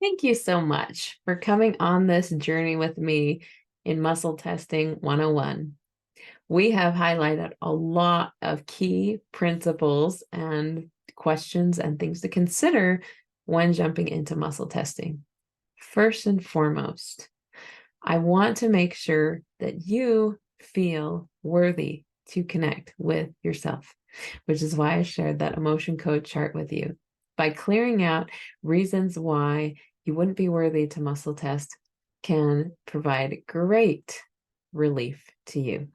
Thank you so much for coming on this journey with me in Muscle Testing 101. We have highlighted a lot of key principles and questions and things to consider when jumping into muscle testing. First and foremost, I want to make sure that you feel worthy to connect with yourself, which is why I shared that emotion code chart with you. By clearing out reasons why you wouldn't be worthy to muscle test can provide great relief to you.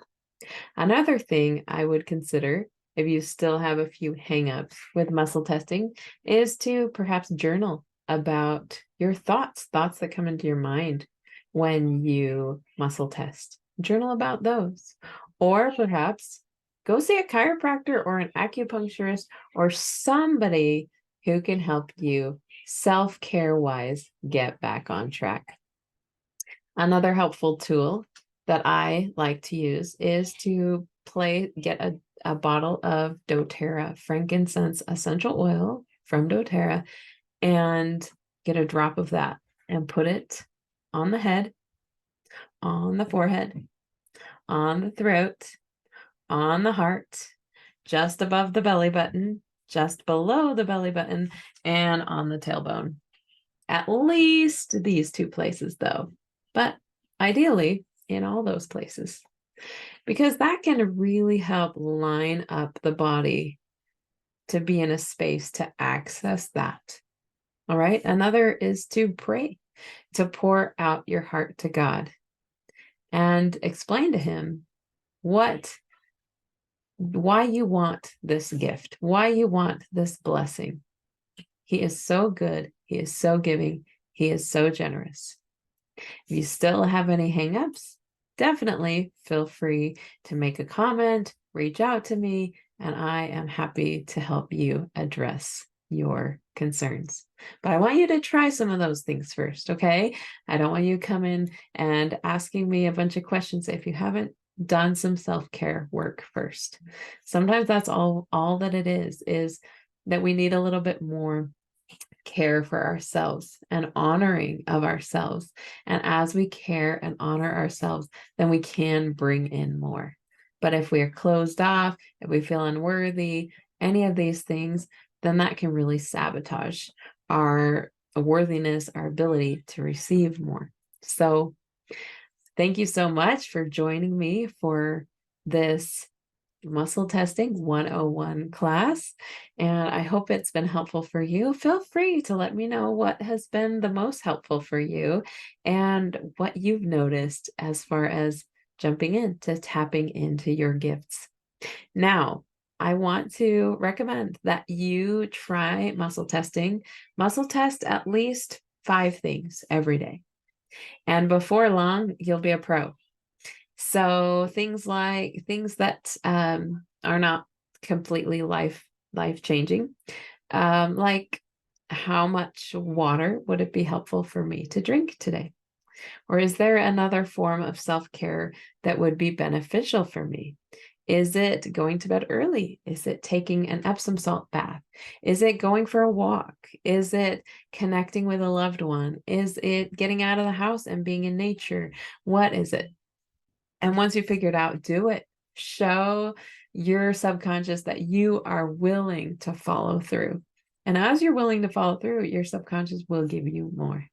Another thing I would consider if you still have a few hangups with muscle testing is to perhaps journal about your thoughts that come into your mind when you muscle test. Journal about those. Or perhaps go see a chiropractor or an acupuncturist or somebody who can help you self-care wise get back on track. Another helpful tool that I like to use is to get a bottle of doTERRA frankincense essential oil from doTERRA and get a drop of that and put it on the head, on the forehead, on the throat, on the heart, just above the belly button, just below the belly button, and on the tailbone. At least these two places, though, but ideally in all those places, because that can really help line up the body to be in a space to access that. All right. Another is to pray, to pour out your heart to God and explain to Him why you want this gift, why you want this blessing. He is so good. He is so giving. He is so generous. If you still have any hangups, definitely feel free to make a comment, reach out to me, and I am happy to help you address your concerns. But I want you to try some of those things first, okay? I don't want you coming and asking me a bunch of questions if you haven't done some self-care work first. Sometimes that's all that it is that we need a little bit more care for ourselves and honoring of ourselves. And as we care and honor ourselves, then we can bring in more. But if we're closed off, if we feel unworthy, any of these things, then that can really sabotage our worthiness, our ability to receive more. So thank you so much for joining me for this Muscle Testing 101 class, and I hope it's been helpful for you. Feel free to let me know what has been the most helpful for you and what you've noticed as far as jumping into tapping into your gifts. Now, I want to recommend that you try muscle testing. Muscle test at least 5 things every day. And before long, you'll be a pro. So things that are not completely life changing, like how much water would it be helpful for me to drink today? Or is there another form of self-care that would be beneficial for me? Is it going to bed early? Is it taking an Epsom salt bath? Is it going for a walk? Is it connecting with a loved one? Is it getting out of the house and being in nature? What is it? And once you figure it out, do it. Show your subconscious that you are willing to follow through. And as you're willing to follow through, your subconscious will give you more.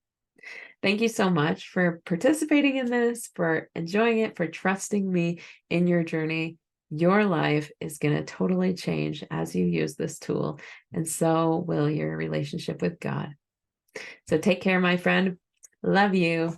Thank you so much for participating in this, for enjoying it, for trusting me in your journey. Your life is going to totally change as you use this tool, and so will your relationship with God. So take care, my friend. Love you.